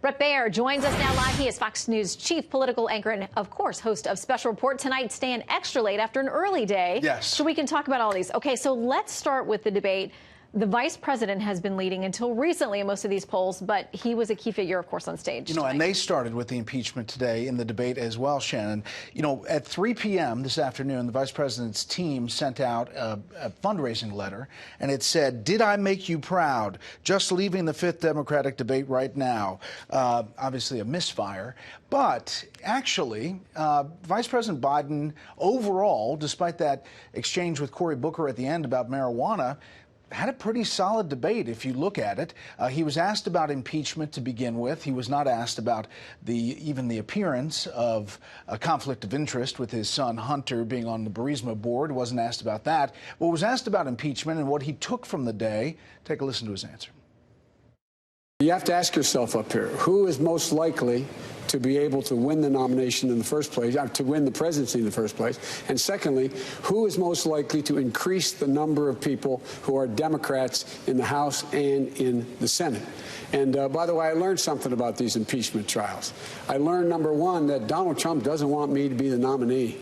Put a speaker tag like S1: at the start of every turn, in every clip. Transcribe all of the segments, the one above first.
S1: Bret Baier joins us now live. He is Fox News chief political anchor and, of course, host of Special Report tonight, staying extra late after an early day.
S2: Yes.
S1: So we can talk about all these. Okay, so let's start with the debate. The vice president has been leading until recently in most of these polls, but he was a key figure, of course, on stage.
S2: You know, and they started with the impeachment today in the debate as well, Shannon. You know, at 3 p.m. this afternoon, the vice president's team sent out a fundraising letter, and it said, "Did I make you proud? Just leaving the 5th Democratic debate right now." Obviously a misfire. But actually, Vice President Biden overall, despite that exchange with Cory Booker at the end about marijuana, had a pretty solid debate if you look at it. He was asked about impeachment to begin with. He was not asked about even the appearance of a conflict of interest with his son Hunter being on the Burisma board. Wasn't asked about that. But was asked about impeachment and what he took from the day. Take a listen to his answer.
S3: You have to ask yourself up here, who is most likely to be able to win the nomination in the first place, to win the presidency in the first place? And secondly, who is most likely to increase the number of people who are Democrats in the House and in the Senate? And by the way, I learned something about these impeachment trials. I learned, number one, that Donald Trump doesn't want me to be the nominee.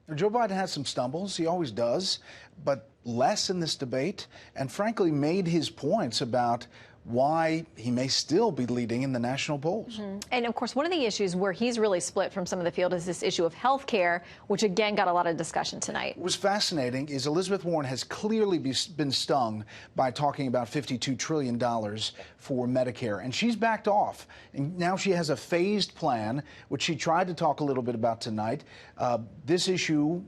S2: Now, Joe Biden had some stumbles. He always does, but less in this debate, and frankly made his points about why he may still be leading in the national polls.
S1: And, of course, one of the issues where he's really split from some of the field is this issue of health care, which, again, got a lot of discussion tonight.
S2: What was fascinating is Elizabeth Warren has clearly been stung by talking about $52 trillion for Medicare, and she's backed off. And now she has a phased plan, which she tried to talk a little bit about tonight. This issue,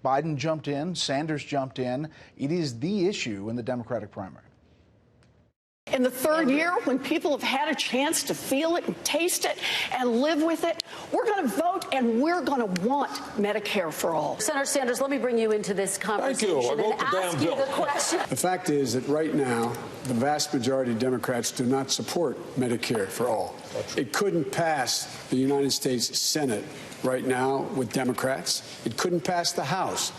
S2: Biden jumped in, Sanders jumped in. It is the issue in the Democratic primary.
S4: In the third year, when people have had a chance to feel it and taste it and live with it, we're going to vote and we're going to want Medicare for all.
S5: Senator Sanders, let me bring you into this conversation and ask you the question.
S3: The fact is that right now, the vast majority of Democrats do not support Medicare for all. It couldn't pass the United States Senate right now with Democrats. It couldn't pass the House.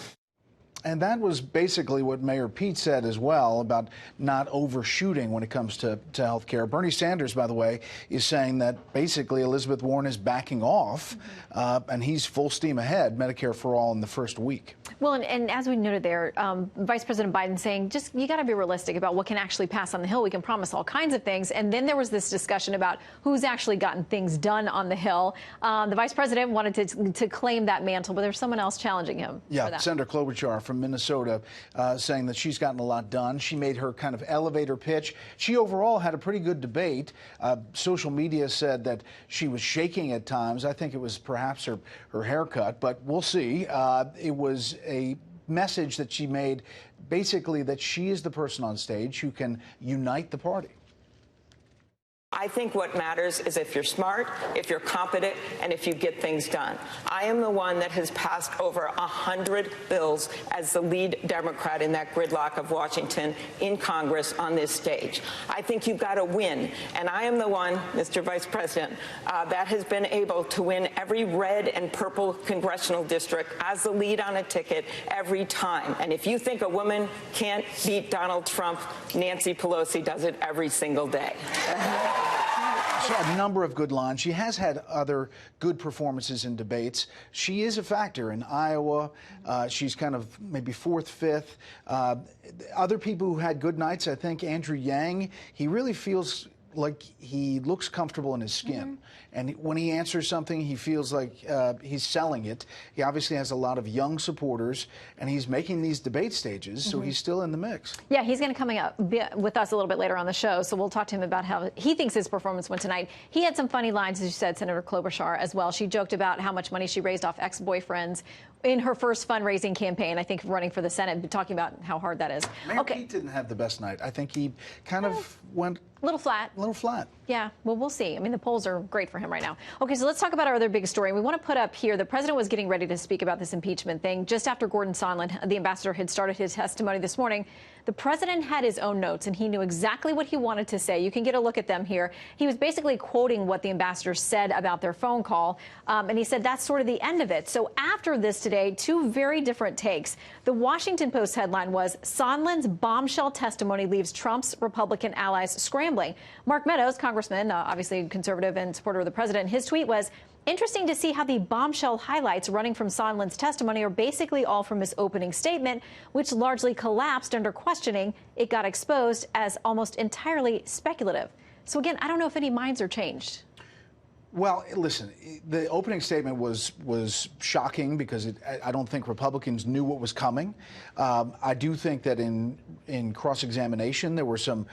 S2: And that was basically what Mayor Pete said as well about not overshooting when it comes to health care. Bernie Sanders, by the way, is saying that basically Elizabeth Warren is backing off, and he's full steam ahead, Medicare for all in the first week.
S1: Well, and as we noted there, Vice President Biden saying, just you got to be realistic about what can actually pass on the Hill. We can promise all kinds of things. And then there was this discussion about who's actually gotten things done on the Hill. The vice president wanted to claim that mantle, but there's someone else challenging him.
S2: Yeah, Senator Klobuchar from Minnesota saying that she's gotten a lot done. She made her kind of elevator pitch. She overall had a pretty good debate. Social media said that she was shaking at times. I think it was perhaps her haircut, but we'll see. It was a message that she made, basically that she is the person on stage who can unite the party.
S6: I think what matters is if you're smart, if you're competent, and if you get things done. I am the one that has passed over 100 bills as the lead Democrat in that gridlock of Washington in Congress on this stage. I think you've got to win. And I am the one, Mr. Vice President, that has been able to win every red and purple congressional district as the lead on a ticket every time. And if you think a woman can't beat Donald Trump, Nancy Pelosi does it every single day.
S2: She had a number of good lines. She has had other good performances in debates. She is a factor in Iowa. She's kind of maybe 4th, 5th. Other people who had good nights, I think Andrew Yang, he really feels like he looks comfortable in his skin. And when he answers something, he feels like he's selling it. He obviously has a lot of young supporters, and he's making these debate stages, so he's still in the mix.
S1: Yeah, he's going to come up with us a little bit later on the show, so we'll talk to him about how he thinks his performance went tonight. He had some funny lines, as you said, Senator Klobuchar, as well. She joked about how much money she raised off ex-boyfriends in her first fundraising campaign, I think, running for the Senate, talking about how hard that is.
S2: Mayor Pete didn't have the best night. I think he kind of went
S1: a little flat.
S2: A little flat.
S1: Yeah, well, we'll see. I mean, the polls are great for him right now. Okay, so let's talk about our other big story. We want to put up here, the president was getting ready to speak about this impeachment thing just after Gordon Sondland, the ambassador, had started his testimony this morning. The president had his own notes, and he knew exactly what he wanted to say. You can get a look at them here. He was basically quoting what the ambassadors said about their phone call, and he said that's sort of the end of it. So after this today, two very different takes. The Washington Post headline was, Sondland's bombshell testimony leaves Trump's Republican allies scrambling. Mark Meadows, congressman, obviously conservative and supporter of the president, his tweet was, interesting to see how the bombshell highlights running from Sondland's testimony are basically all from his opening statement, which largely collapsed under questioning. It got exposed as almost entirely speculative. So again, I don't know if any minds are changed.
S2: Well, listen, the opening statement was shocking because I don't think Republicans knew what was coming. I do think that in cross-examination there were some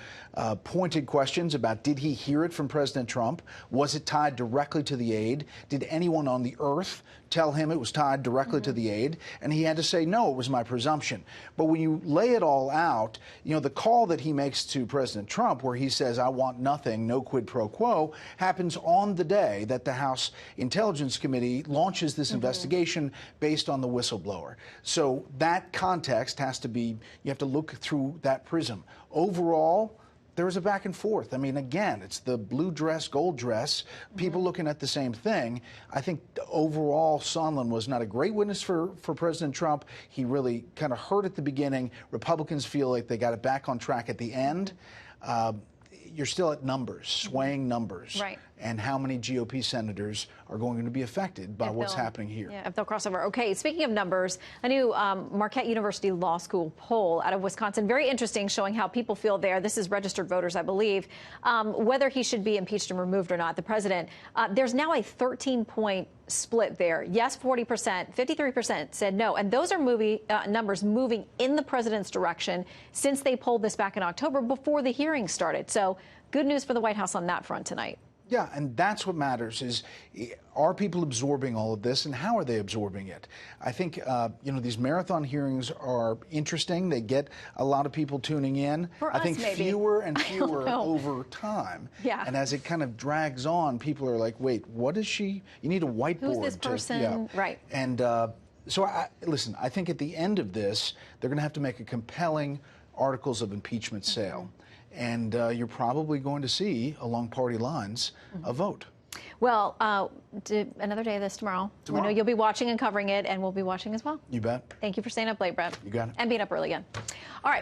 S2: pointed questions about, did he hear it from President Trump? Was it tied directly to the aide? Did anyone on the earth tell him it was tied directly to the aide? And he had to say, no, it was my presumption. But when you lay it all out, you know, the call that he makes to President Trump where he says, I want nothing, no quid pro quo, happens on the day that the House Intelligence Committee launches this investigation based on the whistleblower. So that context has to be, you have to look through that prism. Overall, there was a back and forth. I mean, again, it's the blue dress, gold dress, people looking at the same thing. I think overall, Sondland was not a great witness for President Trump. He really kind of hurt at the beginning. Republicans feel like they got it back on track at the end. You're still at numbers, swaying numbers.
S1: Right.
S2: And how many GOP senators are going to be affected by what's happening here.
S1: Yeah, if they'll cross over. Okay, speaking of numbers, a new Marquette University Law School poll out of Wisconsin, very interesting, showing how people feel there. This is registered voters, I believe, whether he should be impeached and removed or not, the president. There's now a 13-point split there. Yes, 40%, 53% said no. And those are numbers moving in the president's direction since they polled this back in October before the hearing started. So good news for the White House on that front tonight.
S2: Yeah, and that's what matters is, are people absorbing all of this and how are they absorbing it? I think, you know, these marathon hearings are interesting. They get a lot of people tuning in.
S1: For
S2: I think
S1: us, maybe.
S2: fewer and fewer over time.
S1: Yeah.
S2: And as it kind of drags on, people are like, wait, what is she? You need a whiteboard.
S1: Who's this person?
S2: Yeah.
S1: Right.
S2: And so, listen, I think at the end of this, they're going to have to make a compelling articles of impeachment sale. And you're probably going to see, along party lines, a vote.
S1: Well, another day of this tomorrow. We know you'll be watching and covering it, and we'll be watching as well.
S2: You bet.
S1: Thank you for staying up late, Bret.
S2: You got it.
S1: And being up early again. All right.